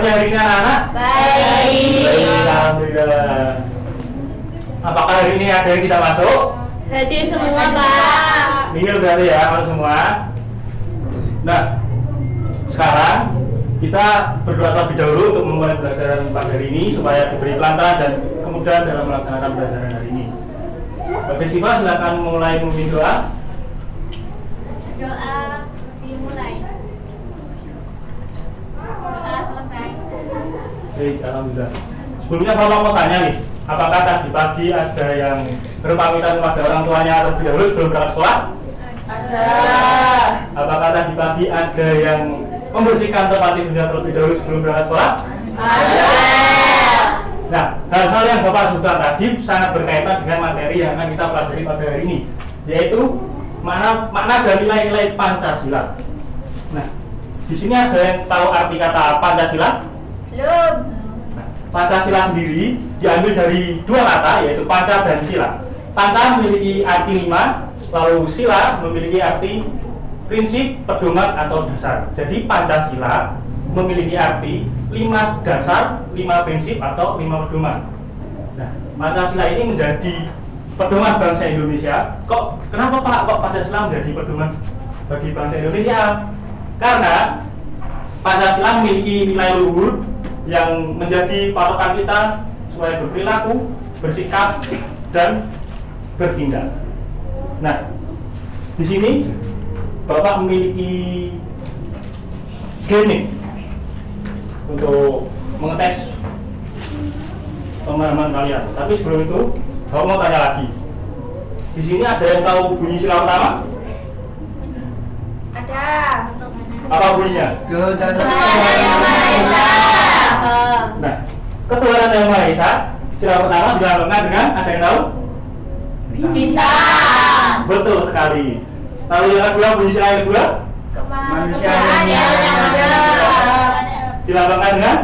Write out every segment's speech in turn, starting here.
kabarnya hari ini anak-anak? Baik. Alhamdulillah. Apakah hari ini ada yang tidak masuk? Hadir semua, Pak. Nihil berarti ya, kalau semua. Nah, sekarang kita berdoa terlebih dahulu untuk memulai pelajaran pagi hari ini supaya diberi kelancaran dan kemudahan dalam melaksanakan pelajaran hari ini. Bapak Siva, silakan mulai memimpin doa. Doa dimulai. Doa selesai. Baik, alhamdulillah. Sebelumnya Bapak mau tanya nih, apakah tadi pagi ada yang berpamitan kepada orang tuanya terlebih dahulu sebelum berangkat sekolah? Ada. Apakah tadi pagi ada yang membersihkan tempat tidurnya terlebih dahulu sebelum berangkat sekolah? Ada. Nah, hal-hal yang Bapak sebutkan tadi sangat berkaitan dengan materi yang akan kita pelajari pada hari ini, yaitu makna dan nilai-nilai Pancasila. Nah, di sini ada yang tahu arti kata Pancasila? Belum. Nah, Pancasila sendiri diambil dari dua kata, yaitu panca dan sila. Panca memiliki arti 5, lalu sila memiliki arti prinsip, pedoman atau dasar. Jadi Pancasila memiliki arti 5 dasar, 5 prinsip atau 5 pedoman. Nah, Pancasila ini menjadi pedoman bangsa Indonesia. Kenapa Pak kok Pancasila menjadi pedoman bagi bangsa Indonesia? Karena Pancasila memiliki nilai luhur yang menjadi patokan kita supaya berperilaku, bersikap, dan bertindak. Nah, di sini Bapak memiliki gimmick untuk mengetes pemahaman kalian. Tapi sebelum itu, Bapak mau tanya lagi. Di sini ada yang tahu bunyi sila pertama? Ada. Apa bunyinya? Tuhan Yang Maha Esa. Nah, Ketuhanan Yang Maha Esa, sila pertama dilambangkan dengan, ada yang tahu? Bintang. Betul sekali. Lalu yang kedua, bunyi sila yang kedua Kemanusiaan yang ada. dilambangkan dengan?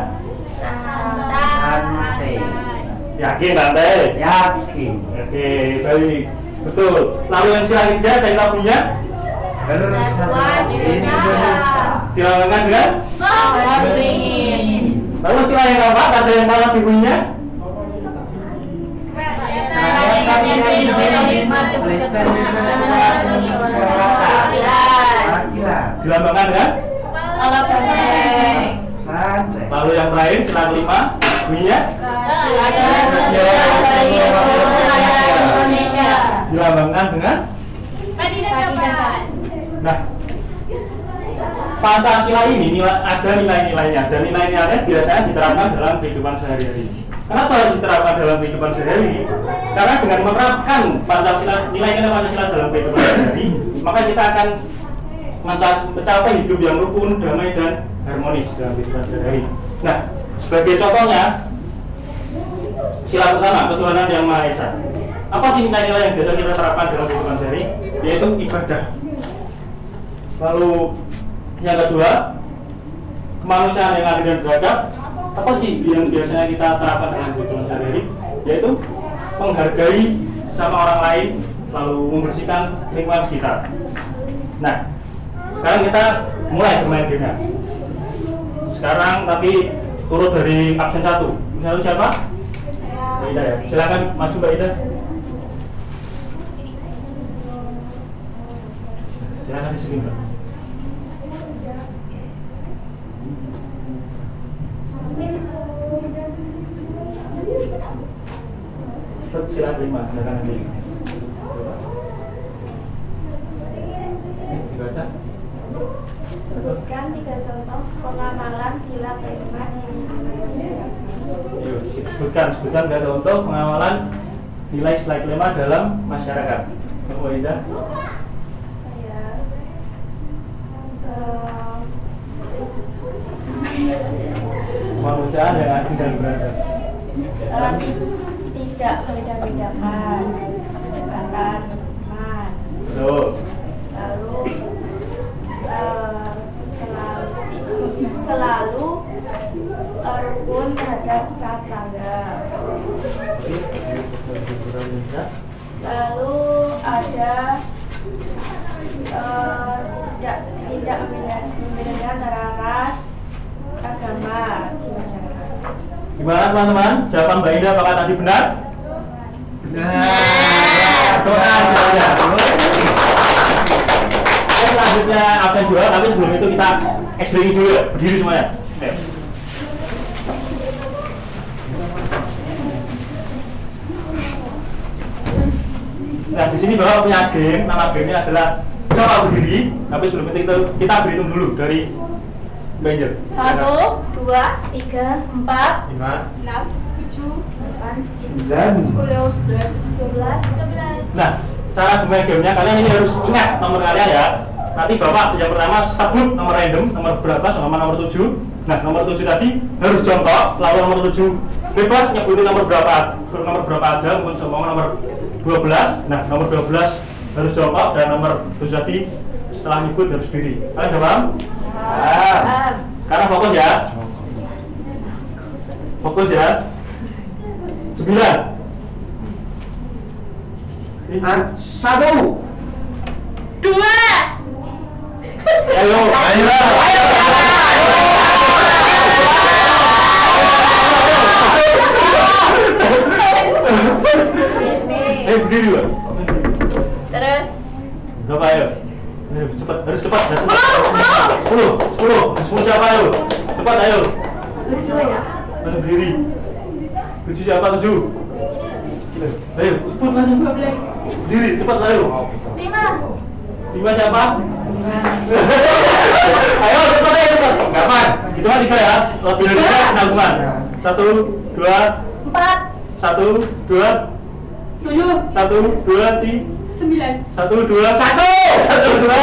Santai. Yakin, Tante? Yakin. Oke, baik. Betul. Lalu yang sila ketiga, ada yang tahu bunyinya? Persatuan Indonesia. Dilambangkan dengan? Beringin. Lalu sila yang keempat, ada yang tahu bunyinya? Dilambangkan dengan? Lalu yang terakhir, sila kelima, bunyinya? Dilambangkan dengan? Nah, Pancasila ini ada nilai-nilainya, dan nilai-nilainya biasanya diterapkan dalam kehidupan sehari-hari. Kenapa harus diterapkan dalam kehidupan sehari-hari? Karena dengan menerapkan Pancasila, nilai-nilai Pancasila dalam kehidupan sehari-hari, maka kita akan mencapai hidup yang rukun, damai, dan harmonis dalam kehidupan sehari-hari. Nah, sebagai contohnya, sila pertama, Ketuhanan Yang Maha Esa. Apa sih nilai-nilai yang biasa kita terapkan dalam kehidupan sehari? Yaitu ibadah. Lalu yang kedua, kemanusiaan yang adil dan beradab. Apa sih yang biasanya kita terapkan dalam kehidupan sehari-hari? Yaitu menghargai sama orang lain, lalu membersihkan lingkungan sekitar. Nah, sekarang kita mulai bermain gamenya. Sekarang tapi turut dari absen 1. Lalu siapa? Mbak Ida ya. Silakan maju Mbak Ida. Silakan di sini Mbak. Sila kelima, silakan nanti. Dibaca. Sebutkan 3 contoh pengamalan sila kelima di Indonesia. Yuk, sebutkan 3 contoh pengamalan nilai sila kelima dalam masyarakat. Mbak Ida. Kemanusiaan yang adil dan beradab. Tidak membeda-bedakan antar teman. Betul. Lalu selalu rukun terhadap tetangga. Lalu ada tidak membedakan antara ras, agama di masyarakat. Gimana teman-teman? Jawaban Mbak Indah apakah tadi benar? Benar. Ya. Selanjutnya absen 2, tapi sebelum itu kita explaining dulu ya. Berdiri semuanya. Oke. Nah, di sini Bapak punya game, nama gamenya adalah coba berdiri, tapi sebelum itu kita berhitung dulu dari Mbak Indah. 1, 2, 3, 4, 5, 6, 7, 8, 9, 10, 11, 12, 13. Nah, cara bermain gamenya kalian ini harus ingat nomor kalian ya. Nanti Bapak yang pertama sebut nomor random, nomor berapa sama nomor 7. Nah, nomor 7 tadi harus jongkok, lalu nomor 7 bebas nyebutin nomor berapa aja, mungkin semua nomor 12. Nah, nomor 12 harus jongkok dan nomor 7 tadi setelah nyebut harus berdiri. Kalian udah paham? Sekarang fokus ya. Fokus ya. 9. 1. 2. Ayo. Berdiri Pak. Terus Berapa ayo? Ayo, cepat, harus cepat. 10 siapa ayo? Cepat ayo. 7. Harus berdiri. 7 siapa 7? Ayo, cepat laju. 12. Berdiri, cepat ayo. 5. 5 siapa? Ayo, cepat ayo, cepat. Kapan? Itu kan 3 ya. Lebih dari 3 penanggungan. 1, 2, 4, 1, 2, 7, 1, 2, 3. 9, 1, 2, 1, 1, 2, 5,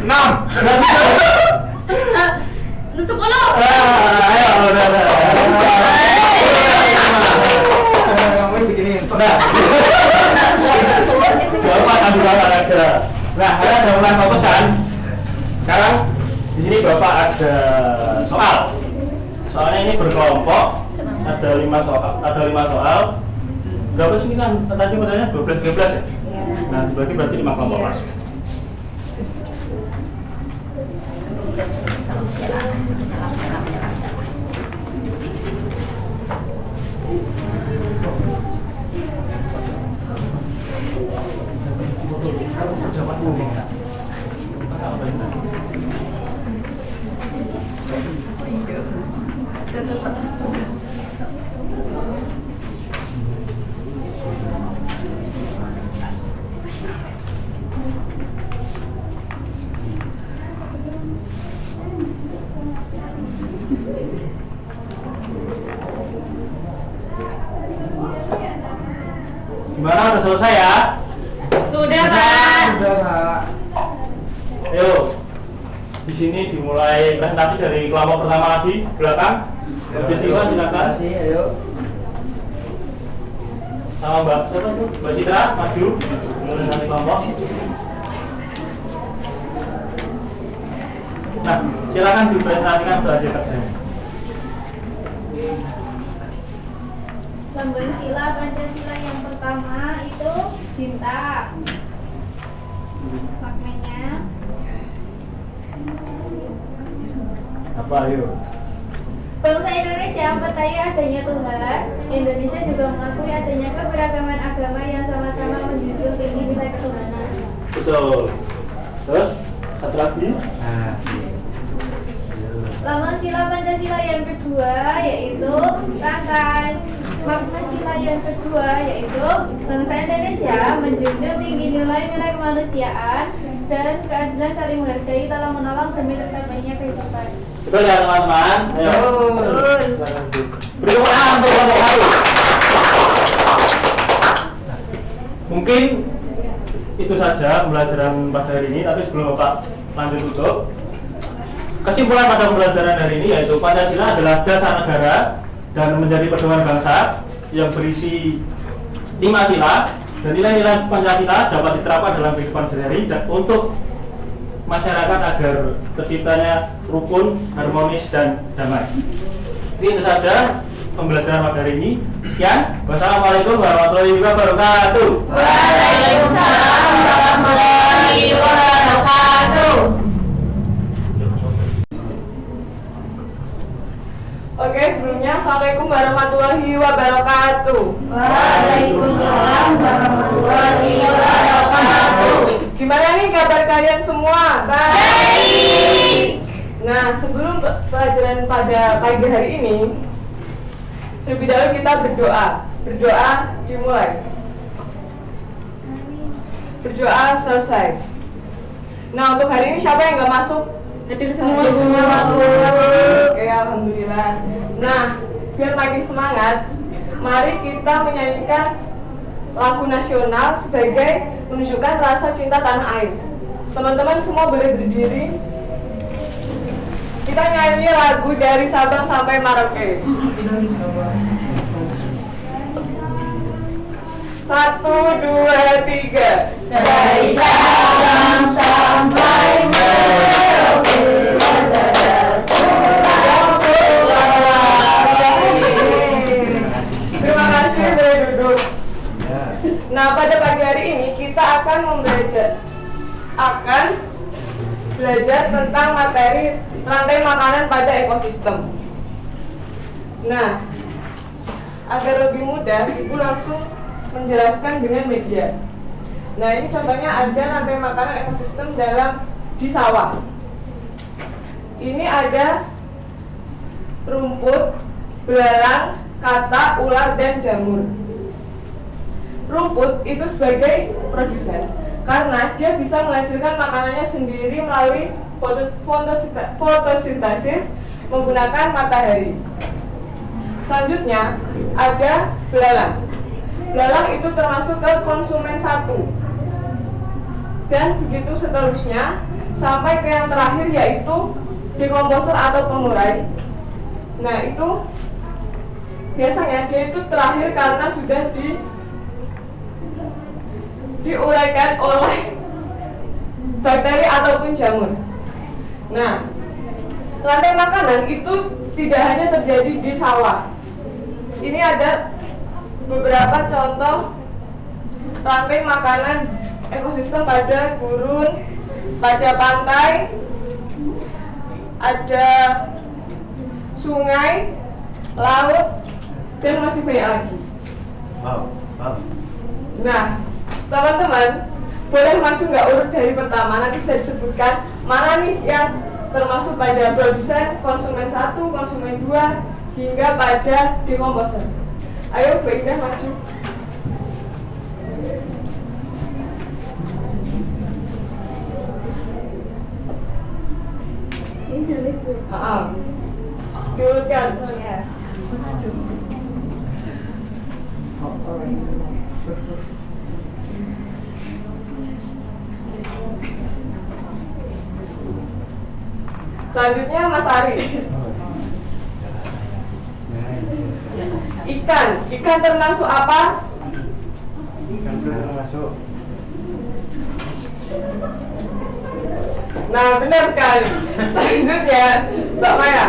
6. Ayo, udah. Kamu bikinin. Nah, Bapak ambil Bapak ada. Nah, kalian ada mulai fokus kan? Sekarang di sini Bapak ada soal. Soalnya ini berkelompok. Ada 5 soal. Berapa sih kan? Tadi modalnya 12 ya? Nah, dibagi berarti 5 kelompok mas. Gimana? Udah selesai ya? Sudah, Pak. Sudah. Ayo, di sini dimulai presentasi dari kelompok pertama lagi belakang. Habis itu silakan Kasih, ayo. sama Mbak siapa tuh? Mbak Citra maju presentasi kelompok. Nah, silakan dipresentasikan belajar kerjanya. Lambang sila Pancasila yang pertama itu bintang. Maknanya Apa ayo? bangsa Indonesia percaya adanya Tuhan. Indonesia juga mengakui adanya keberagaman agama yang sama-sama menjunjung tinggi nilai ketuhanan. Betul. Terus satu lagi. Nah. Lambang sila Pancasila yang kedua yaitu tangkai. Makna sila yang kedua yaitu bangsa Indonesia menjunjung tinggi nilai-nilai kemanusiaan dan keadilan saling menghargai tolong menolong demi tercapainya kehidupan. Betul ya teman-teman. Ayo. Beri tepuk tangan untuk kelompok satu. Mungkin itu saja pembelajaran pada hari ini. Tapi sebelum Bapak lanjut tutup, kesimpulan pada pembelajaran hari ini yaitu Pancasila adalah dasar negara dan menjadi pedoman bangsa yang berisi 5 sila, dan nilai-nilai Pancasila dapat diterapkan dalam kehidupan sehari-hari dan untuk masyarakat agar terciptanya rukun, harmonis dan damai. Itu saja pembelajaran pada hari ini. Sekian. Wassalamualaikum warahmatullahi wabarakatuh. Waalaikumsalam warahmatullahi wabarakatuh. wabarakatuh. Waalaikumsalam warahmatullahi wabarakatuh. Gimana nih kabar kalian semua? Baik. Nah, sebelum pelajaran pada pagi hari ini, terlebih dahulu kita berdoa. Berdoa dimulai. Berdoa selesai. Nah, untuk hari ini siapa yang nggak masuk? Hadir semua. Oke, alhamdulillah. Nah, biar makin semangat, mari kita menyanyikan lagu nasional sebagai menunjukkan rasa cinta tanah air. Teman-teman semua boleh berdiri. Kita nyanyi lagu dari Sabang sampai Merauke. 1, 2, 3. Dari Sabang sampai Merauke. Terima kasih, boleh duduk. Nah, pada pagi hari ini kita akan belajar tentang materi rantai makanan pada ekosistem. Nah, agar lebih mudah, Ibu langsung menjelaskan dengan media. Nah, ini contohnya ada rantai makanan ekosistem di sawah. Ini ada rumput, belalang, katak, ular, dan jamur. Rumput itu sebagai produsen karena dia bisa menghasilkan makanannya sendiri melalui fotosintesis menggunakan matahari. Selanjutnya ada belalang. Belalang itu termasuk ke konsumen satu, dan begitu seterusnya sampai ke yang terakhir yaitu dekomposer atau pengurai. Nah, itu biasanya dia itu terakhir karena sudah diuraikan oleh bakteri ataupun jamur. Nah, rantai makanan itu tidak hanya terjadi di sawah. Ini ada beberapa contoh rantai makanan ekosistem pada gurun, pada pantai, ada sungai, laut, dan masih banyak lagi. Nah, teman-teman boleh maju nggak urut dari pertama, nanti bisa disebutkan mana nih yang termasuk pada produsen, konsumen 1, konsumen 2, hingga pada dekomposer. Ayo, Bu Indah maju. Ini jenis Bu. Diurutkan. Selanjutnya Mas Ari. Ikan termasuk apa? Ikan termasuk. Nah, benar sekali. Selanjutnya Mbak Maya.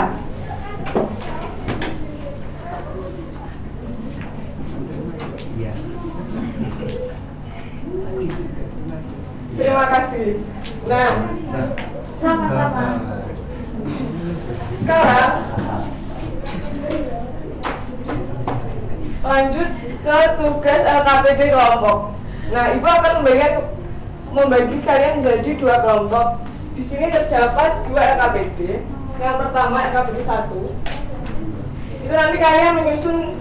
Terima kasih. Nah, sama-sama. Sekarang lanjut ke tugas LKPD kelompok. Nah, Ibu akan membagi kalian menjadi 2 kelompok. Di sini terdapat 2 LKPD. Yang pertama LKPD 1. Itu nanti kalian menyusun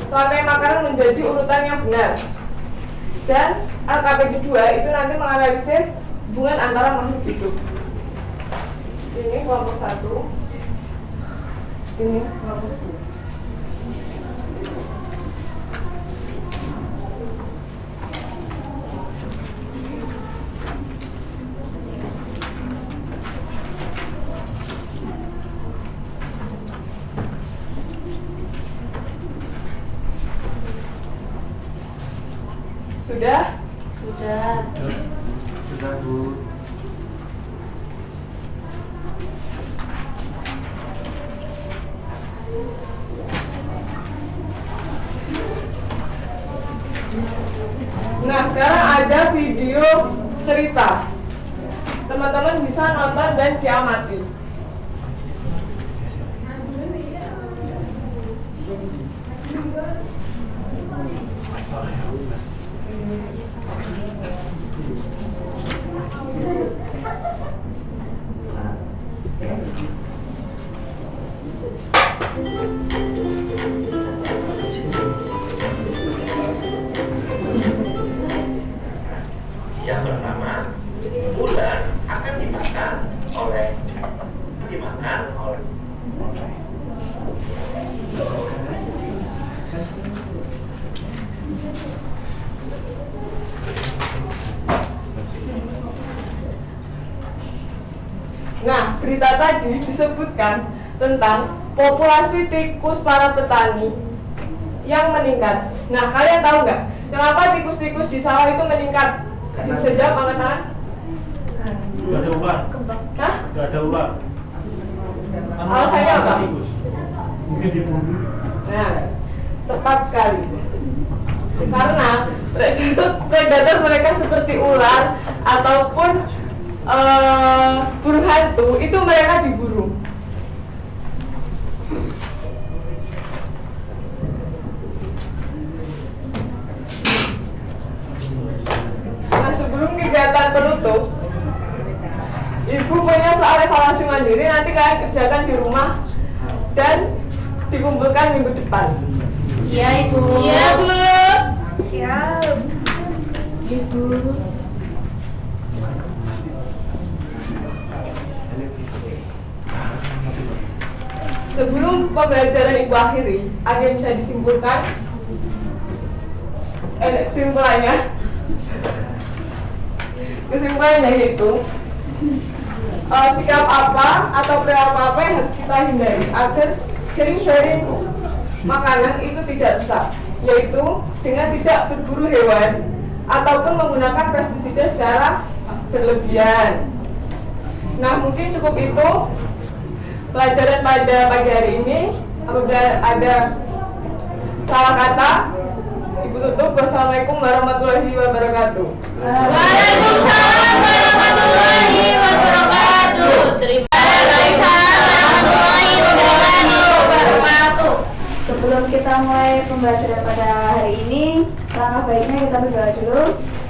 rantai makanan menjadi urutan yang benar. Dan LKPD 2 itu nanti menganalisis hubungan antara makhluk hidup. Ini kelompok 1. Ini kelompok 2. Sudah? Sudah. Sudah, Bu. Nah, sekarang ada video cerita. Teman-teman bisa nonton dan diamati. Yang pertama, bulan akan dimakan oleh Nah, berita tadi disebutkan tentang populasi tikus para petani yang meningkat. Nah, kalian tahu nggak kenapa tikus-tikus di sawah itu meningkat sejak mengatakan? Gak ada ular. Hah? Gak ada ular. Alasannya apa? Mungkin dibunuh. Nah, tepat sekali. Karena predator mereka seperti ular ataupun burung hantu itu mereka diburu. Nah, sebelum kegiatan penutup, Ibu punya soal evaluasi mandiri, nanti kalian kerjakan di rumah dan dikumpulkan minggu depan. Iya, Ibu. Iya, Bu. Siap. Ibu. Sebelum pembelajaran Ibu akhiri, ada yang bisa disimpulkan? Kesimpulannya yaitu sikap apa atau perilaku apa yang harus kita hindari agar sharing-sharing makanan itu tidak rusak, yaitu dengan tidak berburu hewan ataupun menggunakan pestisida secara berlebihan. Nah, mungkin cukup itu pelajaran pada pagi hari ini. Apabila ada salah kata, Ibu tutup. Wassalamualaikum warahmatullahi wabarakatuh. Waalaikumsalam warahmatullahi wabarakatuh. Terima kasih. Warahmatullahi wabarakatuh. Sebelum kita mulai pembelajaran pada hari ini, langkah baiknya kita berdoa dulu.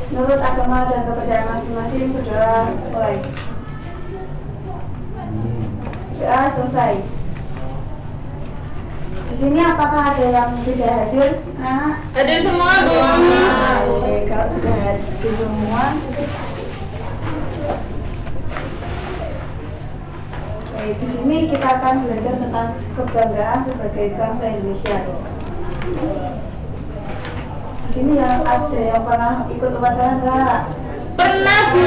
Menurut agama dan kepercayaan masing-masing, berdoa mulai. Doa selesai. Di sini apakah ada yang tidak hadir? Nah, Hadir semua, Bu. oke, kalau sudah hadir semua, oke, di sini kita akan belajar tentang kebanggaan sebagai bangsa Indonesia. Di sini yang ada yang pernah ikut upacara enggak? Pernah, Bu.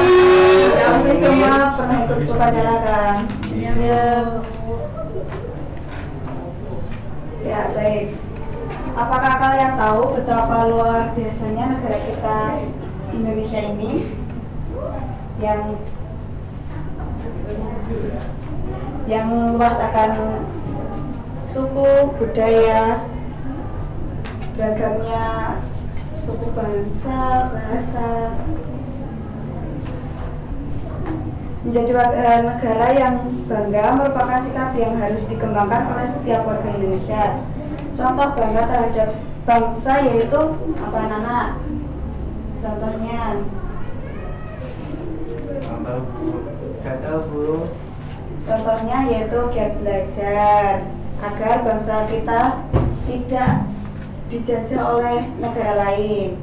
Kami semua pernah ikut upacara kan? Iya. Ya, baik. Apakah kalian tahu betapa luar biasanya negara kita Indonesia ini yang luas akan suku, budaya, beragamnya suku bangsa, bahasa, menjadi warga negara yang bangga merupakan sikap yang harus dikembangkan oleh setiap warga Indonesia. Contoh bangga terhadap bangsa yaitu apa, anak-anak? Contohnya? Gak tahu, Bu. Contohnya yaitu giat belajar agar bangsa kita tidak dijajah oleh negara lain.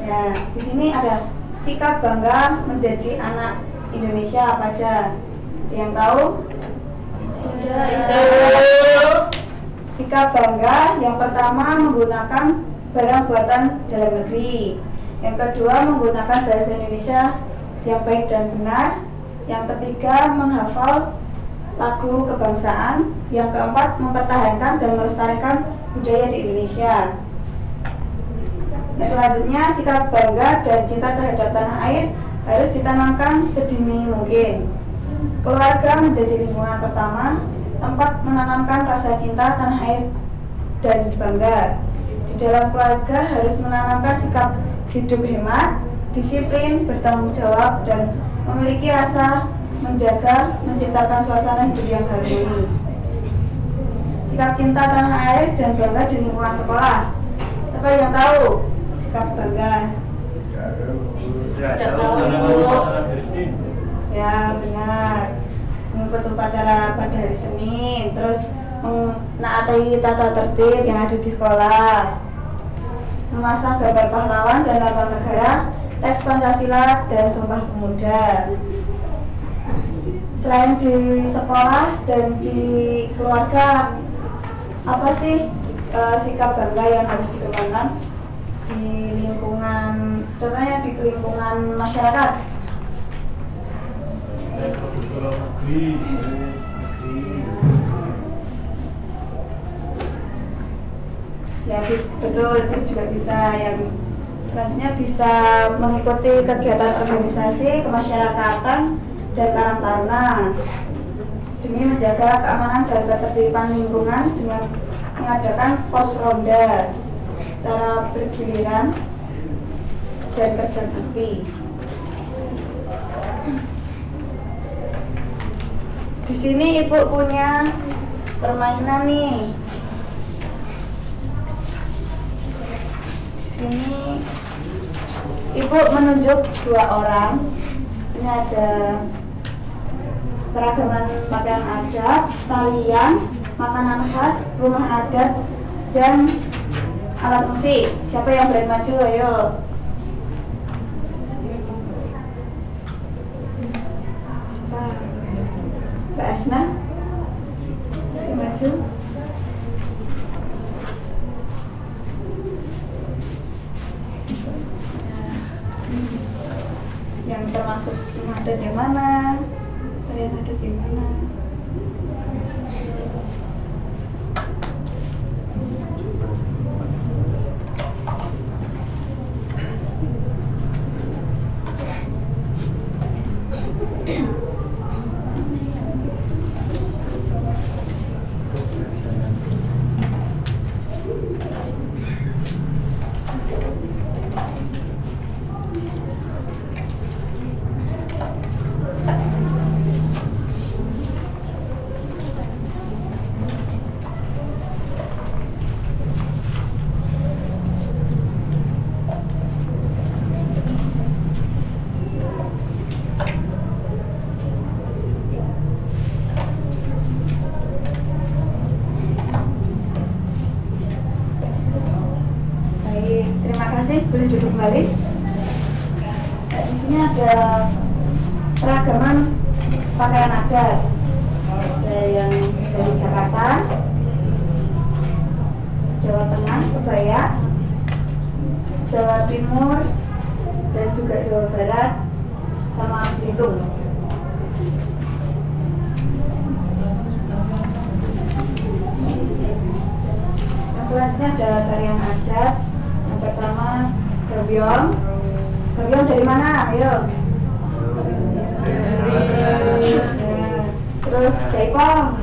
Ya, di sini ada sikap bangga menjadi anak Indonesia apa aja? Yang tahu? Sikap bangga yang pertama menggunakan barang buatan dalam negeri. Yang kedua menggunakan bahasa Indonesia yang baik dan benar. Yang ketiga menghafal lagu kebangsaan. Yang keempat mempertahankan dan melestarikan budaya di Indonesia. Selanjutnya sikap bangga dan cinta terhadap tanah air harus ditanamkan sedini mungkin. Keluarga menjadi lingkungan pertama tempat menanamkan rasa cinta tanah air dan bangga. Di dalam keluarga harus menanamkan sikap hidup hemat, disiplin, bertanggung jawab, dan memiliki rasa menjaga, menciptakan suasana hidup yang harmoni. Sikap cinta tanah air dan bangga di lingkungan sekolah. Siapa yang tahu sikap bangga? Tidak tahu. Ya benar. Mengikut upacara pada hari Senin, terus menaati tata tertib yang ada di sekolah, memasang gambar pahlawan dan lambang negara, teks Pancasila dan Sumpah Pemuda. Selain di sekolah dan di keluarga, apa sih sikap bangga yang harus dikembangkan di lingkungan, contohnya di lingkungan masyarakat? Ya betul, itu juga bisa. Yang selanjutnya bisa mengikuti kegiatan organisasi kemasyarakatan dan karang taruna demi menjaga keamanan dan ketertiban lingkungan dengan mengadakan pos ronda, cara bergiliran dan kerja bakti. Di sini ibu punya permainan nih. Di sini ibu menunjuk 2 orang. Ini ada keragaman pakaian adat, tarian, makanan khas, rumah adat, dan alat musik. Siapa yang berani maju? Ayo. Mbak Asna, si maju. Yang termasuk rumah adat yang mana, tarian adat yang mana? Boleh duduk kembali. Di sini ada keragaman pakaian adat. Ada yang dari Jakarta, Jawa Tengah, kebaya, Jawa Timur, dan juga Jawa Barat, sama Belitung. Yang selanjutnya ada tarian adat. Yang pertama Gabyong. Gabyong dari mana? Ayo. Terus Jaipong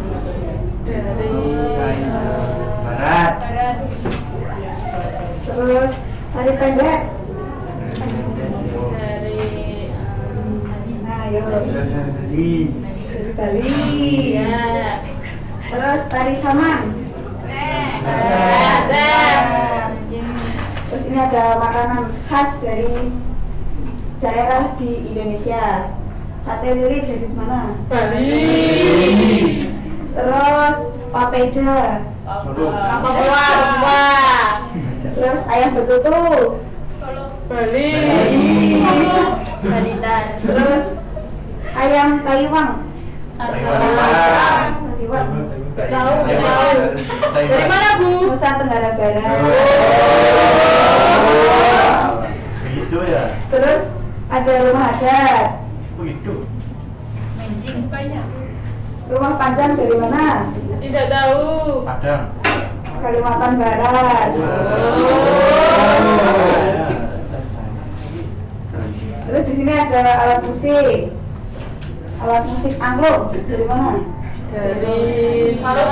Dari Barat. Terus tari pendek. dari Nah, ayo. Dari Dari Bali. ya Terus tari saman. ada Terus ini ada makanan khas dari daerah di Indonesia. Sate lili dari mana? Bali Terus papeda. Solo. Papua Terus ayam betutu. Bali Balitar. Terus ayam taiwan. Taiwan. Taiwan. Gak tahu. Dari mana Bu? Nusa Tenggara Barat. Begitu ya. Terus ada rumah adat. Begitu. Rumah panjang dari mana? Tidak tahu. Padang. Kalimantan Barat. Terus di sini ada alat musik. Alat musik angklung dari mana? Dari Jawa,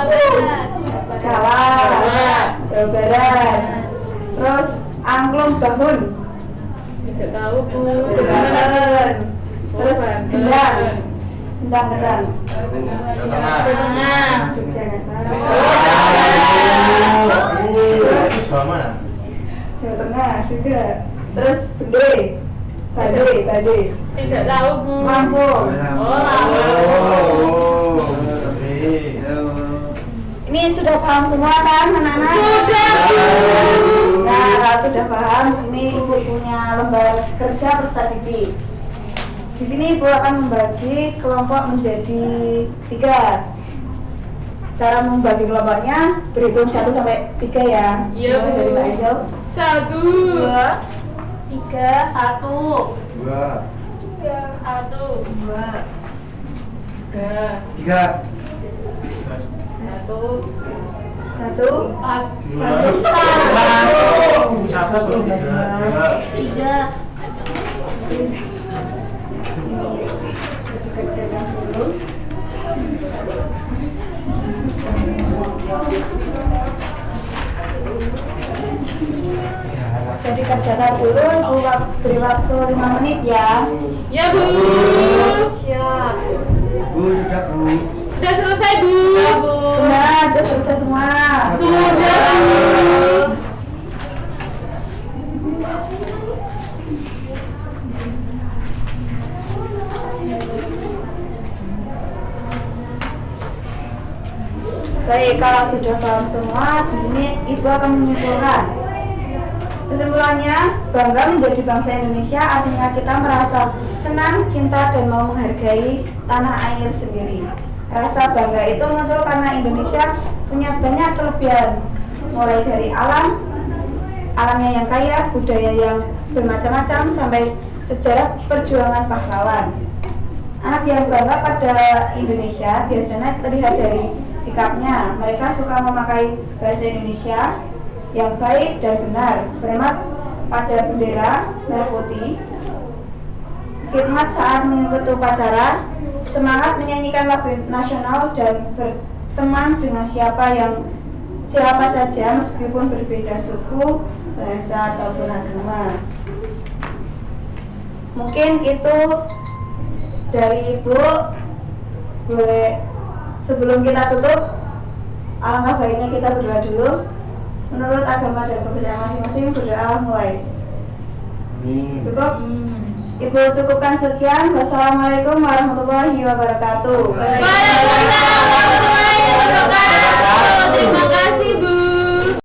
Jawa Barat. Terus angklung bahun. Tidak tahu Bu. Banten. Terus gendang. Kendang. Tengah. Yogyakarta. Itu Jawa mana? Jawa Tengah juga. Terus Bade. Tidak tahu Bu. Lampung. Oh, Ini sudah paham semua kan anak-anak? Sudah. Nah, kalau sudah paham, di sini Ibu punya lembar kerja peserta didik. Di sini Ibu akan membagi kelompok menjadi 3. Cara membagi kelompoknya berhitung 1 sampai 3 ya. Iya, Bu. Dari Mbak Angel. 1, 2, 3, 1. 2, 1, 2, 3, 3, 1, 1, 3. Kerjakan dulu. Bisa dikerjakan dulu, beri waktu 5 menit ya. Ya Bu. Siap. Bu, sudah Bu. Sudah selesai Bu. Nah, udah selesai semua. Sudah Bu. Baik, kalau sudah paham semua, di sini Ibu akan menyimpulkan. Kesimpulannya, bangga menjadi bangsa Indonesia artinya kita merasa senang, cinta, dan mau menghargai tanah air sendiri. Rasa bangga itu muncul karena Indonesia punya banyak kelebihan, mulai dari alamnya yang kaya, budaya yang bermacam-macam, sampai sejarah perjuangan pahlawan. Anak yang bangga pada Indonesia biasanya terlihat dari sikapnya. Mereka suka memakai bahasa Indonesia yang baik dan benar, berhemat pada bendera merah putih, khidmat saat mengikuti upacara, semangat menyanyikan lagu nasional, dan berteman dengan siapa saja meskipun berbeda suku, bahasa ataupun agama. Mungkin itu dari Ibu. Boleh sebelum kita tutup, alangkah baiknya kita berdoa dulu. Menurut agama dan kepercayaan masing-masing, berdoa mulai. Cukup? Ibu cukupkan sekian. Wassalamualaikum warahmatullahi wabarakatuh. Waalaikumsalam warahmatullahi wabarakatuh. Terima kasih.